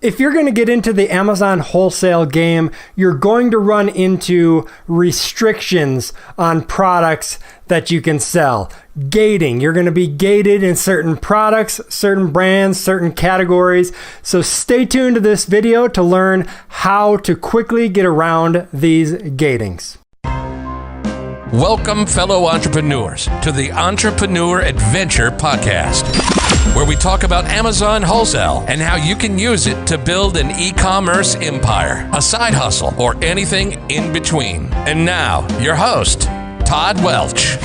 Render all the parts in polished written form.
if you're going to get into the Amazon wholesale game, you're going to run into restrictions on products that you can sell. Gating. You're going to be gated in certain products, certain brands, certain categories. So stay tuned to this video to learn how to quickly get around these gatings. Welcome, fellow entrepreneurs, to the Entrepreneur Adventure Podcast, where we talk about Amazon wholesale and how you can use it to build an e-commerce empire, a side hustle, or anything in between. And now, your host, Todd Welch.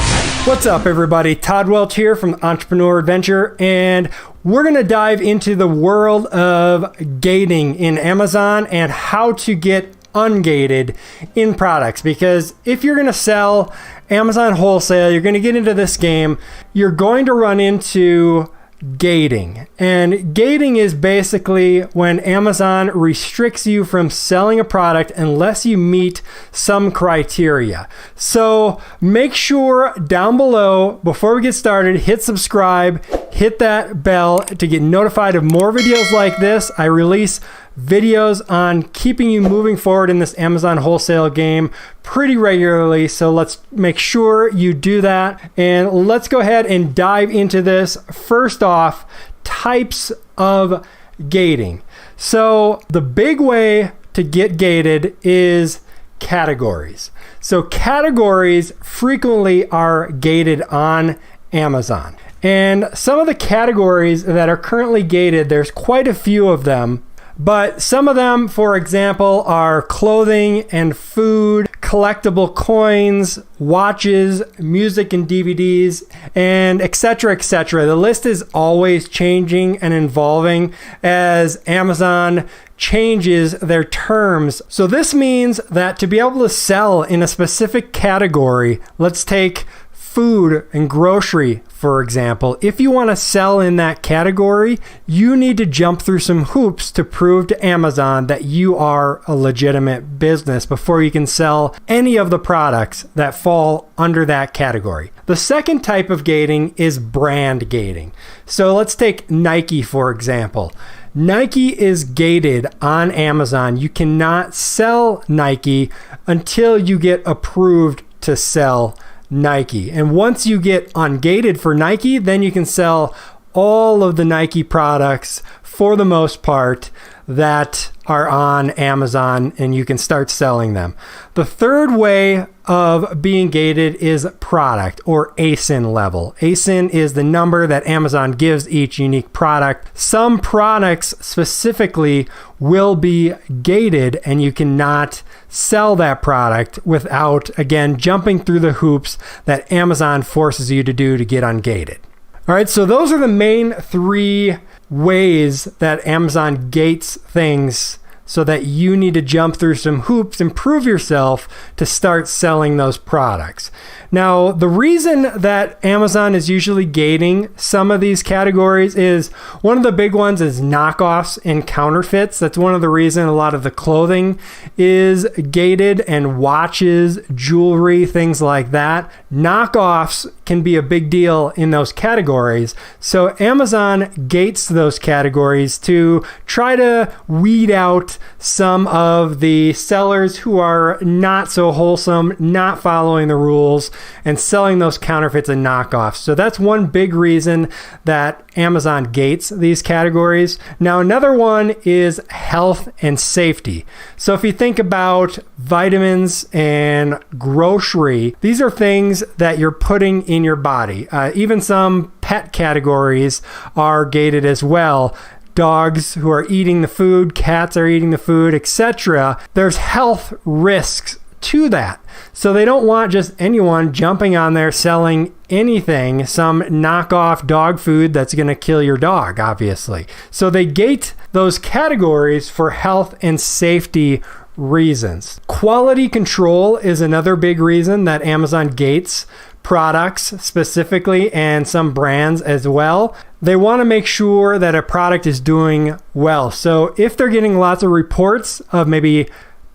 What's up, everybody? Todd Welch here from Entrepreneur Adventure, and we're going to dive into the world of gating in Amazon and how to get ungated in products. Because if you're going to sell Amazon wholesale, you're going to get into this game, you're going to run into gating. And gating is basically when Amazon restricts you from selling a product unless you meet some criteria. So make sure down below, before we get started, hit subscribe, hit that bell to get notified of more videos like this. I release videos on keeping you moving forward in this Amazon wholesale game pretty regularly. So let's make sure you do that. And let's go ahead and dive into this. First off, types of gating. So the big way to get gated is categories. So categories frequently are gated on Amazon. And some of the categories that are currently gated, there's quite a few of them. But some of them, for example, are clothing and food, collectible coins, watches, music and DVDs, and etc., etc. The list is always changing and evolving as Amazon changes their terms. So this means that to be able to sell in a specific category, let's take food and grocery, for example. If you want to sell in that category, you need to jump through some hoops to prove to Amazon that you are a legitimate business before you can sell any of the products that fall under that category. The second type of gating is brand gating. So let's take Nike, for example. Nike is gated on Amazon. You cannot sell Nike until you get approved to sell Nike. And once you get ungated for Nike, then you can sell all of the Nike products for the most part that are on Amazon, and you can start selling them. The third way of being gated is product or ASIN level. ASIN is the number that Amazon gives each unique product. Some products specifically will be gated, and you cannot sell that product without, again, jumping through the hoops that Amazon forces you to do to get ungated. All right, so those are the main three ways that Amazon gates things so that you need to jump through some hoops and prove yourself to start selling those products. Now, the reason that Amazon is usually gating some of these categories is one of the big ones is knockoffs and counterfeits. That's one of the reasons a lot of the clothing is gated, and watches, jewelry, things like that. Knockoffs can be a big deal in those categories. So Amazon gates those categories to try to weed out some of the sellers who are not so wholesome, not following the rules, and selling those counterfeits and knockoffs. So that's one big reason that Amazon gates these categories. Now, another one is health and safety. So if you think about vitamins and grocery, these are things that you're putting in your body. Even some pet categories are gated as well. Dogs who are eating the food, cats are eating the food, etc. There's health risks to that. So they don't want just anyone jumping on there selling anything, some knockoff dog food that's going to kill your dog, obviously. So they gate those categories for health and safety reasons. Quality control is another big reason that Amazon gates products specifically, and some brands as well. They want to make sure that a product is doing well. So if they're getting lots of reports of maybe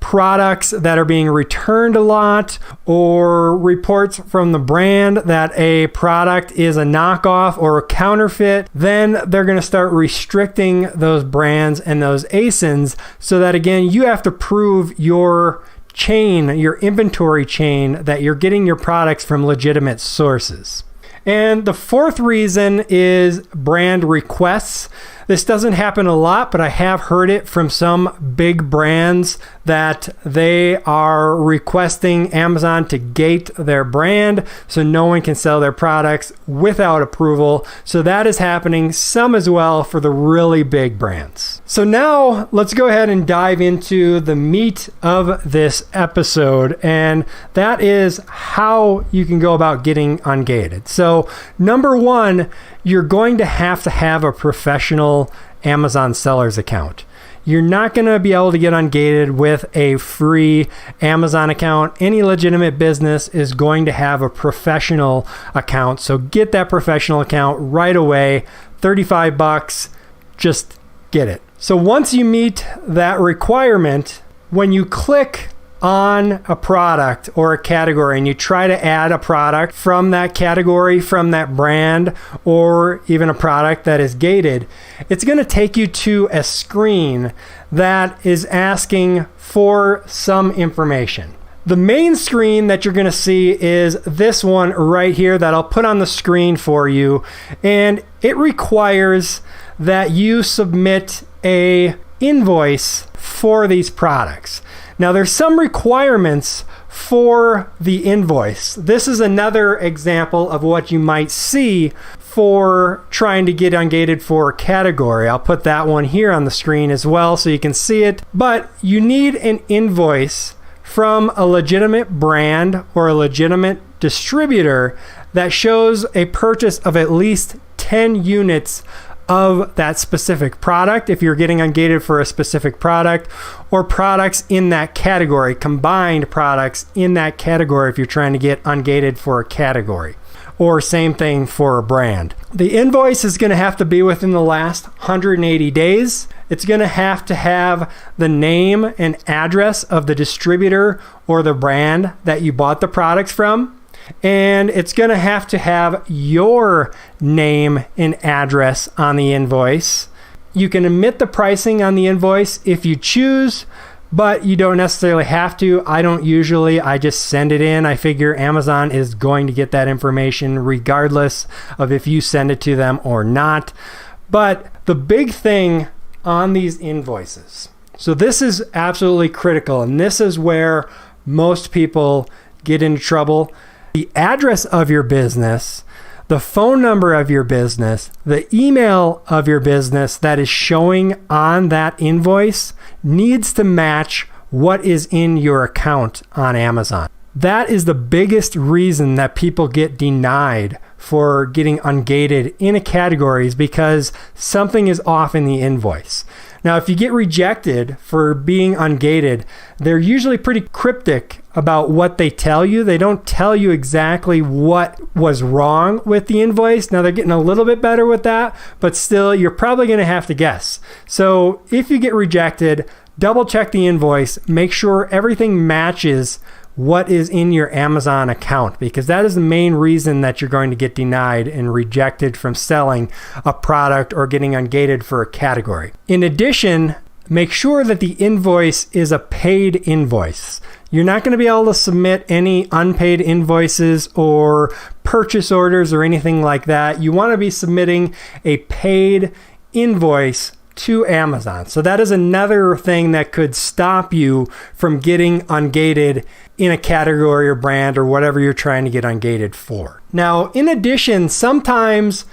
products that are being returned a lot, or reports from the brand that a product is a knockoff or a counterfeit, then they're going to start restricting those brands and those ASINs, so that again, you have to prove your chain, your inventory chain, that you're getting your products from legitimate sources. And the fourth reason is brand requests. This doesn't happen a lot, but I have heard it from some big brands that they are requesting Amazon to gate their brand so no one can sell their products without approval. So that is happening some as well for the really big brands. So now let's go ahead and dive into the meat of this episode, and that is how you can go about getting ungated. So number one, you're going to have a professional Amazon seller's account. You're not going to be able to get ungated with a free Amazon account. Any legitimate business is going to have a professional account. So get that professional account right away. $35, just get it. So once you meet that requirement, when you click on a product or a category and you try to add a product from that category, from that brand, or even a product that is gated, it's going to take you to a screen that is asking for some information. The main screen that you're going to see is this one right here that I'll put on the screen for you, and it requires that you submit a invoice for these products. Now, there's some requirements for the invoice. This is another example of what you might see for trying to get ungated for a category. I'll put that one here on the screen as well so you can see it. But you need an invoice from a legitimate brand or a legitimate distributor that shows a purchase of at least 10 units of that specific product, if you're getting ungated for a specific product, or products in that category, combined products in that category if you're trying to get ungated for a category, or same thing for a brand. The invoice is going to have to be within the last 180 days. It's going to have the name and address of the distributor or the brand that you bought the products from. And it's going to have your name and address on the invoice. You can omit the pricing on the invoice if you choose, but you don't necessarily have to. I don't usually. I just send it in. I figure Amazon is going to get that information regardless of if you send it to them or not. But the big thing on these invoices, so this is absolutely critical, and this is where most people get into trouble. The address of your business, the phone number of your business, the email of your business that is showing on that invoice needs to match what is in your account on Amazon. That is the biggest reason that people get denied for getting ungated in a category, is because something is off in the invoice. Now, if you get rejected for being ungated, they're usually pretty cryptic about what they tell you. They don't tell you exactly what was wrong with the invoice. Now, they're getting a little bit better with that, but still, you're probably going to have to guess. So if you get rejected, double check the invoice, make sure everything matches what is in your Amazon account, because that is the main reason that you're going to get denied and rejected from selling a product or getting ungated for a category. In addition, make sure that the invoice is a paid invoice. You're not going to be able to submit any unpaid invoices or purchase orders or anything like that. You want to be submitting a paid invoice to Amazon. So that is another thing that could stop you from getting ungated in a category or brand or whatever you're trying to get ungated for. Now, in addition, sometimes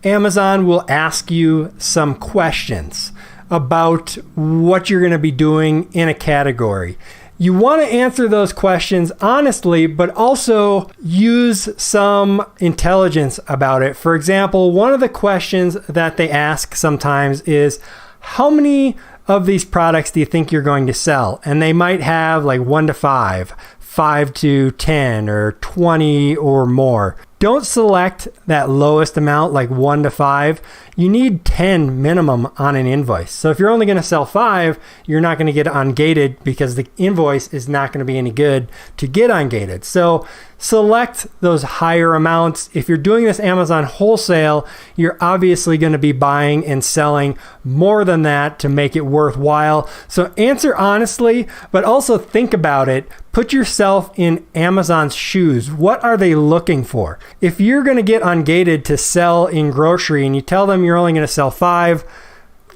Amazon will ask you some questions about what you're going to be doing in a category. You want to answer those questions honestly, but also use some intelligence about it. For example, one of the questions that they ask sometimes is, how many of these products do you think you're going to sell? And they might have like 1 to 5, 5 to 10, or 20 or more. don't select that lowest amount like 1 to 5. You need 10 minimum on an invoice. So if you're only going to sell 5, you're not going to get ungated because the invoice is not going to be any good to get ungated. So select those higher amounts. If you're doing this Amazon wholesale, you're obviously going to be buying and selling more than that to make it worthwhile. So answer honestly, but also think about it. Put yourself in Amazon's shoes. What are they looking for? If you're going to get ungated to sell in grocery and you tell them you're only going to sell 5,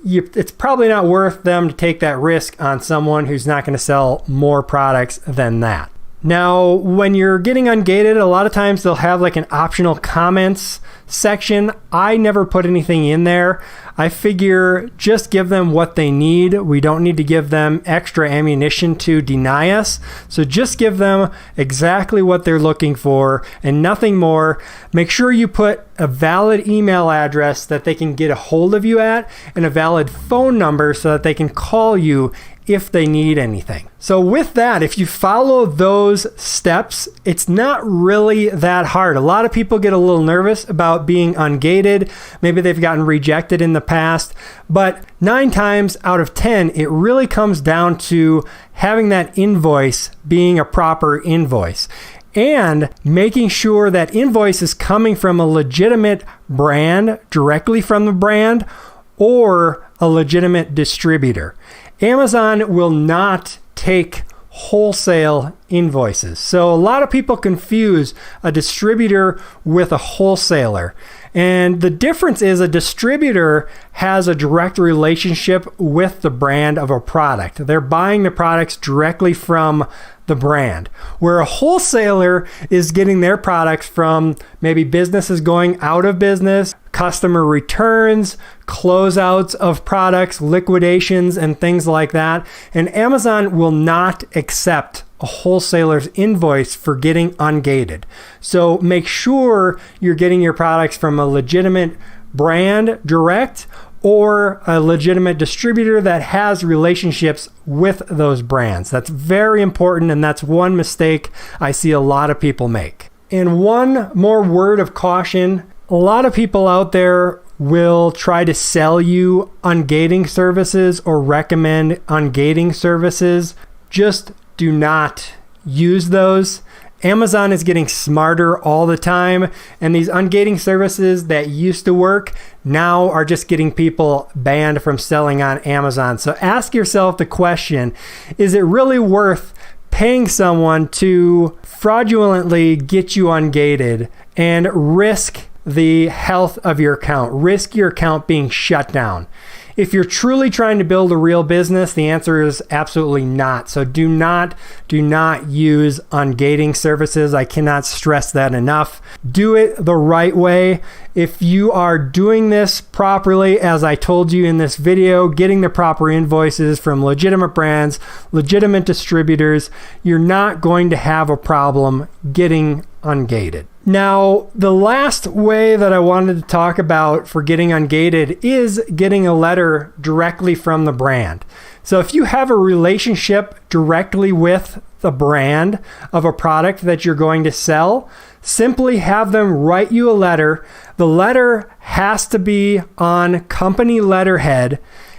it's probably not worth them to take that risk on someone who's not going to sell more products than that. Now, when you're getting ungated, a lot of times they'll have like an optional comments section. I never put anything in there. I figure just give them what they need. We don't need to give them extra ammunition to deny us. So just give them exactly what they're looking for and nothing more. Make sure you put a valid email address that they can get a hold of you at and a valid phone number so that they can call you if they need anything. So with that, if you follow those steps, it's not really that hard. A lot of people get a little nervous about being ungated. Maybe they've gotten rejected in the past, but 9 times out of 10, it really comes down to having that invoice being a proper invoice and making sure that invoice is coming from a legitimate brand, directly from the brand, or a legitimate distributor. Amazon will not take wholesale invoices. So a lot of people confuse a distributor with a wholesaler. And the difference is a distributor has a direct relationship with the brand of a product. They're buying the products directly from the brand, where a wholesaler is getting their products from maybe businesses going out of business, customer returns, closeouts of products, liquidations, and things like that. And Amazon will not accept a wholesaler's invoice for getting ungated. So make sure you're getting your products from a legitimate brand direct or a legitimate distributor that has relationships with those brands. That's very important, and that's one mistake I see a lot of people make. And one more word of caution, a lot of people out there will try to sell you ungating services or recommend ungating services. Just do not use those. Amazon is getting smarter all the time, and these ungating services that used to work now are just getting people banned from selling on Amazon. So ask yourself the question, is it really worth paying someone to fraudulently get you ungated and risk the health of your account, risk your account being shut down? If you're truly trying to build a real business, the answer is absolutely not. So do not use ungating services. I cannot stress that enough. Do it the right way. If you are doing this properly, as I told you in this video, getting the proper invoices from legitimate brands, legitimate distributors, you're not going to have a problem getting ungated. Now, the last way that I wanted to talk about for getting ungated is getting a letter directly from the brand. So if you have a relationship directly with the brand of a product that you're going to sell, simply have them write you a letter. The letter has to be on company letterhead.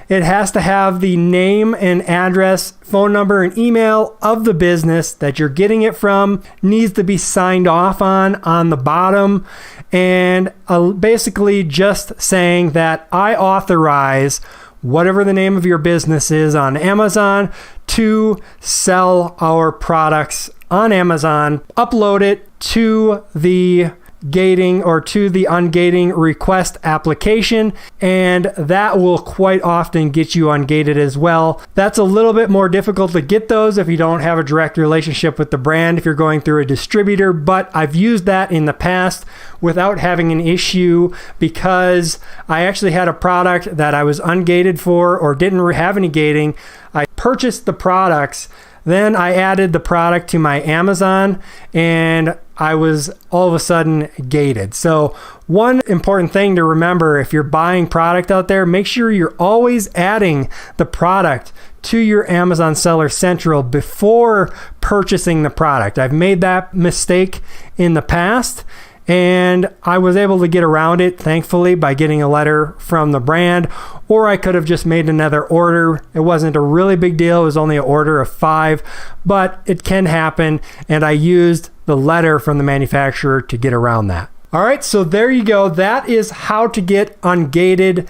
It has to have the name and address, phone number, and email of the business that you're getting it from. Needs to be signed off on the bottom. And basically just saying that I authorize whatever the name of your business is on Amazon to sell our products on Amazon. Upload it to the gating or to the ungating request application, and that will quite often get you ungated as well. That's a little bit more difficult to get those if you don't have a direct relationship with the brand, if you're going through a distributor, but I've used that in the past without having an issue because I actually had a product that I was ungated for or didn't have any gating. I purchased the products, then I added the product to my Amazon, and I was all of a sudden gated. So one important thing to remember if you're buying product out there, make sure you're always adding the product to your Amazon Seller Central before purchasing the product. I've made that mistake in the past, and I was able to get around it, thankfully, by getting a letter from the brand, or I could have just made another order. It wasn't a really big deal. It was only an order of 5, but it can happen, and I used the letter from the manufacturer to get around that. All right, so there you go. That is how to get ungated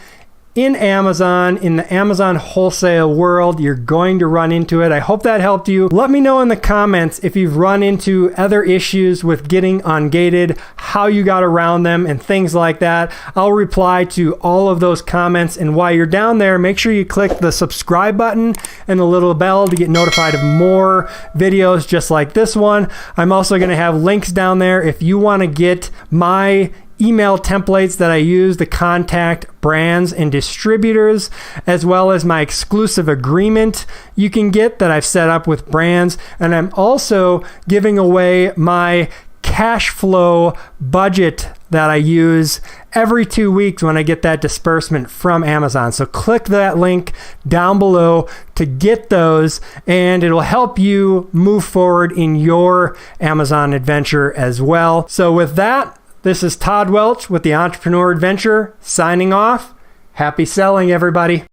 in Amazon, in the Amazon wholesale world. You're going to run into it. I hope that helped you. Let me know in the comments if you've run into other issues with getting ungated, how you got around them, and things like that. I'll reply to all of those comments. And while you're down there, make sure you click the subscribe button and the little bell to get notified of more videos just like this one. I'm also going to have links down there if you want to get my email templates that I use to contact brands and distributors, as well as my exclusive agreement you can get that I've set up with brands. And I'm also giving away my cash flow budget that I use every 2 weeks when I get that disbursement from Amazon. So click that link down below to get those, and it'll help you move forward in your Amazon adventure as well. So with that, this is Todd Welch with the Entrepreneur Adventure signing off. Happy selling, everybody.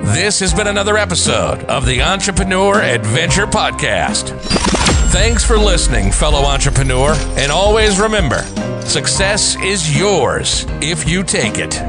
This has been another episode of the Entrepreneur Adventure Podcast. Thanks for listening, fellow entrepreneur, and always remember, success is yours if you take it.